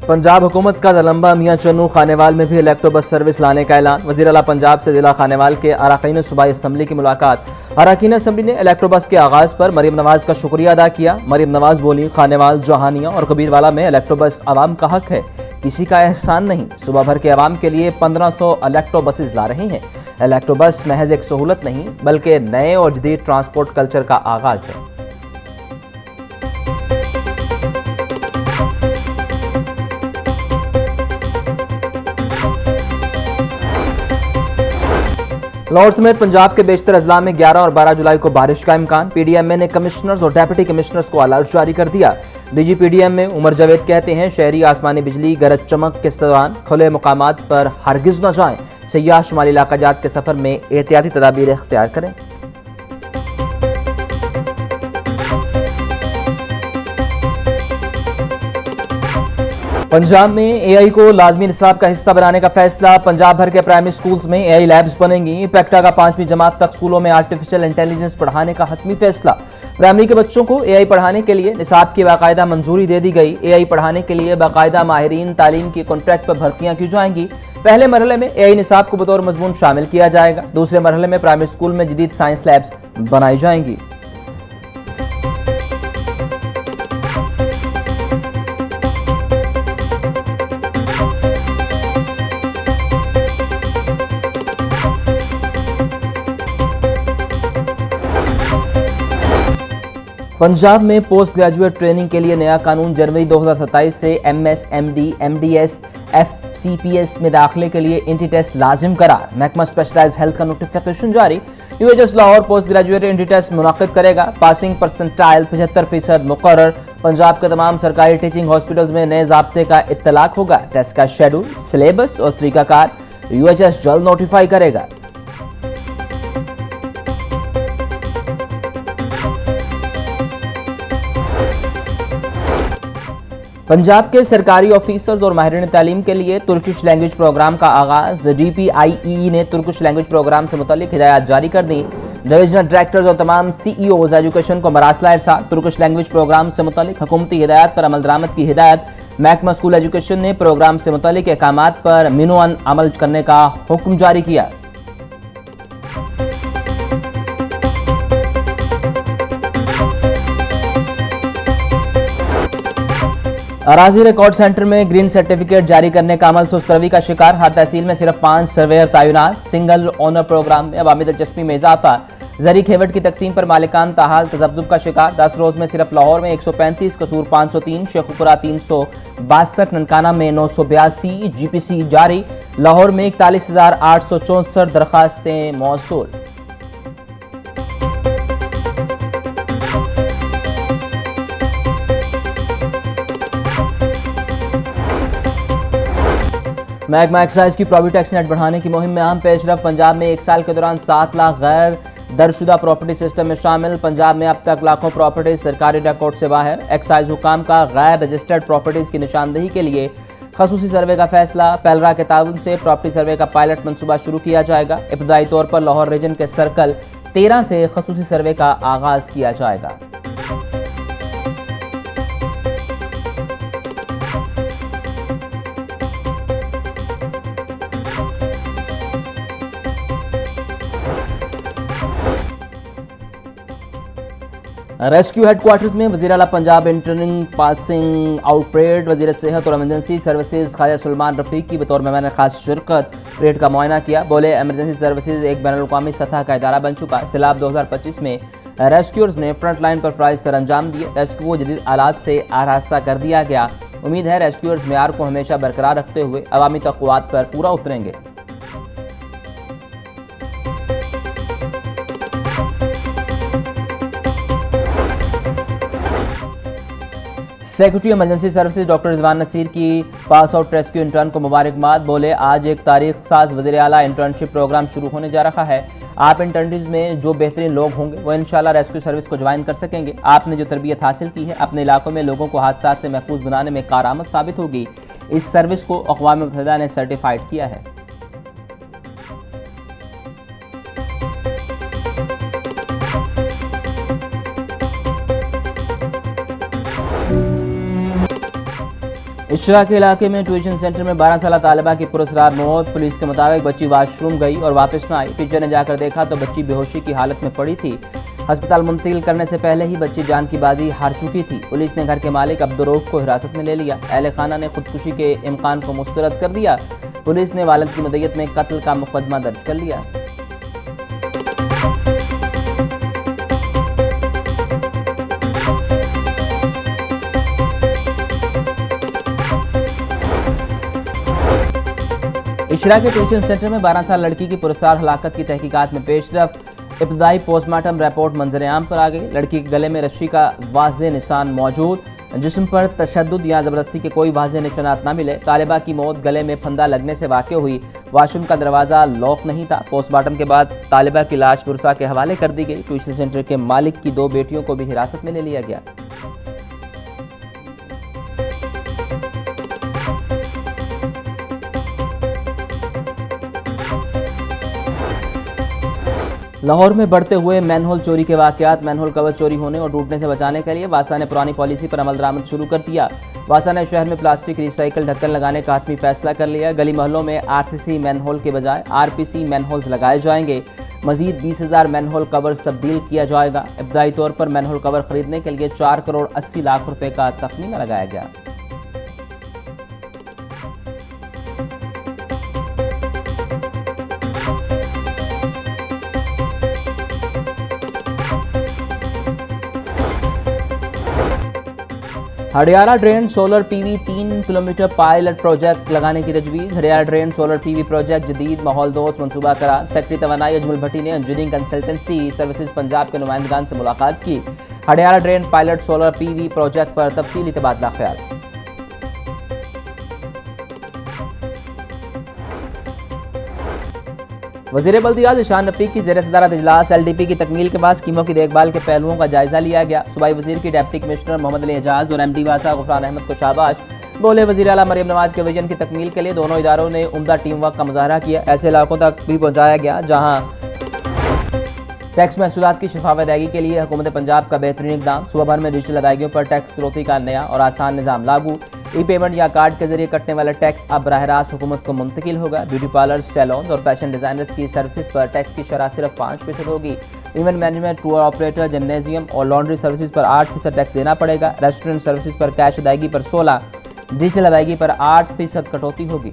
पंजाब हुकूमत का लंबा मियां चन्नू खानेवाल में भी इलेक्ट्रो बस सर्विस लाने का ऐलान। वज़ीर आला पंजाब से जिला खानेवाल के अरकान सूबाई असम्बली की मुलाकात। अरकान असम्बली ने इलेक्ट्रो बस के आगाज़ पर मरीम नवाज का शुक्रिया अदा किया। मरीम नवाज बोली, खानेवाल, जहानिया और कबीरवाला में इलेक्ट्रो बस आवाम का हक है, किसी का एहसान नहीं। सुबह भर के आवाम के लिए 1500 इलेक्ट्रो बसेज ला रहे हैं। इलेक्ट्रो बस महज एक सहूलत नहीं बल्कि नए और जदीद ट्रांसपोर्ट कल्चर का आगाज़ है। लाहौर समेत पंजाब के बेशतर अजला में 11 और 12 जुलाई को बारिश का इम्कान। पीडीएमए ने कमिश्नर्स और डेप्यूटी कमिश्नर्स को अलर्ट जारी कर दिया। डीजी पीडीएमए उमर जावेद कहते हैं, शहरी आसमानी बिजली गरज चमक के दौरान खुले मकामात पर हरगिज न जाएं। सयाह शुमाली इलाका जात के सफर में एहतियाती तदाबीर इख्तियार करें। पंजाब में एआई को लाजमी निसाब का हिस्सा बनाने का फैसला। पंजाब भर के प्राइमरी स्कूल्स में एआई लैब्स बनेंगी। पैक्टा का 5वीं जमात तक स्कूलों में आर्टिफिशियल इंटेलिजेंस पढ़ाने का हतमी फैसला। प्राइमरी के बच्चों को एआई पढ़ाने के लिए निसाब की बाकायदा मंजूरी दे दी गई। एआई पढ़ाने के लिए बाकायदा माहिरीन तालीम की कॉन्ट्रैक्ट पर भर्तियां की जाएंगी। पहले मरहले में एआई निसाब को बतौर मजमून शामिल किया जाएगा। दूसरे मरहले में प्राइमरी स्कूल में जदीद साइंस लैब्स बनाई जाएंगी। पंजाब में पोस्ट ग्रेजुएट ट्रेनिंग के लिए नया कानून जनवरी 2027 से एमएस, एमडी, एमडीएस, एफसीपीएस में दाखिले के लिए इंटी टेस्ट लाजिम करार। महकमा स्पेशलाइज्ड हेल्थ का नोटिफिकेशन जारी। UHS Lahore post graduate entry test मुनाकिद करेगा। पासिंग परसेंटाइल 75% मुकर्रर। पंजाब के तमाम सरकारी टीचिंग हॉस्पिटल्स में नए ज़ाब्ते का इत्तलाक होगा। टेस्ट का शेड्यूल, सिलेबस और तरीकाकार यूएचएस जल्द नोटिफाई करेगा। पंजाब के सरकारी ऑफिसर्स और माहिरीन तालीम के लिए तुर्किश लैंग्वेज प्रोग्राम का आगाज। डीपीआईई ने तुर्किश लैंग्वेज प्रोग्राम से मुतालिक हिदायत जारी कर दी। डिविजनल डायरेक्टर्स और तमाम सीईओज एजुकेशन को मरासला इरसाल। तुर्किश लैंग्वेज प्रोग्राम से मुतालिक हुकूमती हिदायत पर अमल दरामद की हिदायत। महकमा स्कूल एजुकेशन ने प्रोग्राम से मुतालिक अहकामात पर मिनोअन अमल करने का हुक्म जारी किया। अराजी रिकॉर्ड सेंटर में ग्रीन सर्टिफिकेट जारी करने का अमल सुस्त रवि का शिकार। हर तहसील में सिर्फ 5 सर्वेयर तैनात। सिंगल ओनर प्रोग्राम में अवामी दिलचस्पी में इजाफा। जरी खेवट की तकसीम पर मालिकान ताहाल तजब्जुब का शिकार। 10 रोज में सिर्फ लाहौर में 135, कसूर 503, शेखुपुरा 362, ननकाना में 982। जीपीसी जारी। लाहौर में 41,864 दरखास्तें मौसूल। महकमा एक्साइज की प्रॉपर्टी टैक्स नेट बढ़ाने की मुहिम में अहम पेशरफ। पंजाब में 1 साल के दौरान 7 लाख गैर दर्जशुदा प्रॉपर्टी सिस्टम में शामिल। पंजाब में अब तक लाखों प्रॉपर्टीज सरकारी रिकॉर्ड से बाहर। एक्साइज हुकाम का गैर रजिस्टर्ड प्रॉपर्टीज की निशानदही के लिए खसूसी सर्वे का फैसला। पेलरा के ताउन से प्रॉपर्टी सर्वे का पायलट मनसूबा शुरू किया जाएगा। इब्तदाई तौर पर लाहौर रीजन के सर्कल 13 से खसूसी सर्वे का आगाज किया जाएगा। रेस्क्यू हेडक्वार्टर्स में वज़ीर आला पंजाब इंटरनिंग पासिंग आउट परेड। वज़ीर सेहत और एमरजेंसी सर्विसेज ख्वाजा सुलेमान रफ़ीक की बतौर मेहमान खास शिरकत परेड का मुआयना किया। बोले, एमरजेंसी सर्विसेज एक बैनुल-अक़वामी सतह का इदारा बन चुका। सैलाब 2025 में रेस्क्यूअर्स ने फ्रंट लाइन पर फ़राइज़ सर अंजाम दिए। रेस्क्यू को जदीद आलात से आरास्ता कर दिया गया। उम्मीद है रेस्क्यूअर्स मेयार को हमेशा बरकरार रखते हुए अवामी तक़व्वुआत पर पूरा उतरेंगे। Secretary emergency services doctor Rizwan Naseer की पास आउट रेस्क्यू इंटर्न को मुबारकबाद। बोले, आज एक तारीख साज वज़ीर आला इंटर्नशिप प्रोग्राम शुरू होने जा रहा है। आप इंटर्नशिप में जो बेहतरीन लोग होंगे वो इंशाल्लाह रेस्क्यू सर्विस को ज्वाइन कर सकेंगे। आपने जो तरबियत हासिल की है अपने इलाकों में लोगों को हादसात से महफूज बनाने में कारआमद साबित होगी। इस सर्विस को अक़वाम मुत्तहिदा ने सर्टिफाइड किया है। इशरा के इलाके में ट्यूशन सेंटर में 12 साल तालिबा की पुरस्कार मौत। पुलिस के मुताबिक बच्ची वॉशरूम गई और वापस न आई। टीचर ने जाकर देखा तो बच्ची बेहोशी की हालत में पड़ी थी। अस्पताल मुंतकिल करने से पहले ही बच्ची जान की बाजी हार चुकी थी। पुलिस ने घर के मालिक अब्दुर्रऊफ को हिरासत में ले लिया। अहले खाना ने खुदकुशी के इम्कान को मुस्तरद कर दिया। पुलिस ने वालिद की मदयत में कत्ल का मुकदमा दर्ज कर लिया। इशरा के ट्यूशन सेंटर में 12 साल लड़की की पुरस्कार हलाकत की तहकीकात में पेशरफ। इब्तदाई पोस्टमार्टम रिपोर्ट मंजर आम पर आ गई। लड़की के गले में रस्सी का वाज़ेह निशान मौजूद, जिस्म पर तशद्दुद या ज़बरदस्ती के कोई वाज़ेह निशानात न मिले। तालिबा की मौत गले में फंदा लगने से वाक़ हुई। वाशरूम का दरवाज़ा लॉक नहीं था। पोस्टमार्टम के बाद तालिबा की लाश पुरसा के हवाले कर दी गई। ट्यूशन सेंटर के मालिक की 2 बेटियों को भी हिरासत में ले लिया गया। लाहौर में बढ़ते हुए मैनहोल चोरी के वाकयात। मैनहोल कवर चोरी होने और टूटने से बचाने के लिए वासा ने पुरानी पॉलिसी पर अमल दरामद शुरू कर दिया। वासा ने शहर में प्लास्टिक रिसाइकल ढक्कन लगाने का हतमी फैसला कर लिया। गली मोहल्लों में आरसीसी मैनहोल के बजाय आरपीसी मैनहोल्स लगाए जाएंगे। मजीद 20,000 मैनहोल कवर्स तब्दील किया जाएगा। इब्तदाई तौर पर मैनहोल कवर खरीदने के लिए 4 करोड़ 80 लाख रुपए का तखमीना लगाया गया। Hudiara drain solar PV 3 kilometer pilot project लगाने की तजवीज़। Hudiara drain solar PV project जदीद माहौल दोस्त मनसूबा करार। सेक्रेटरी तवानाई अजमल भट्टी ने इंजीनियरिंग कंसल्टेंसी सर्विसेज पंजाब के नुमाइंदगान से मुलाकात की। Hudiara drain pilot solar PV project पर तफसीली तबादला ख्याल। वज़ीर बल्दियात इशान रफ़ीक की ज़ेर सदारत इजलास। LDP की तकमील के बाद स्कीमों की देखभाल के पहलुओं का जायजा लिया गया। सूबाई वज़ीर की डिप्टी कमिश्नर मोहम्मद अली एजाज और MD वासा गुफरान अहमद को शाबाश। बोले वज़ीर आला मरियम नवाज के विजन की तकमील के लिए दोनों इदारों ने उम्दा टीम वर्क का मुजाहरा किया। ऐसे इलाकों तक भी पहुँचाया गया जहाँ टैक्स महसूलात की शफाफ अदायगी के लिए हुकूमत पंजाब का बेहतरीन इकदाम। सुबह भर में डिजिटल अदायगियों पर टैक्स कटौती का नया और आसान निज़ाम लागू। ई-पेमेंट या कार्ड के जरिए कटने वाला टैक्स अब बराह रास्त हुकूमत को मुंतकिल होगा। ब्यूटी पार्लर, सैलून और फैशन डिज़ाइनर्स की सर्विसेज पर टैक्स की शरह सिर्फ 5% होगी। Event management, tour operator, gymnasium और लॉन्ड्री सर्विसेज पर 8% टैक्स देना पड़ेगा। रेस्टोरेंट सर्विसेज पर कैश अदायगी पर 16, डिजिटल अदायगी पर 8% कटौती होगी।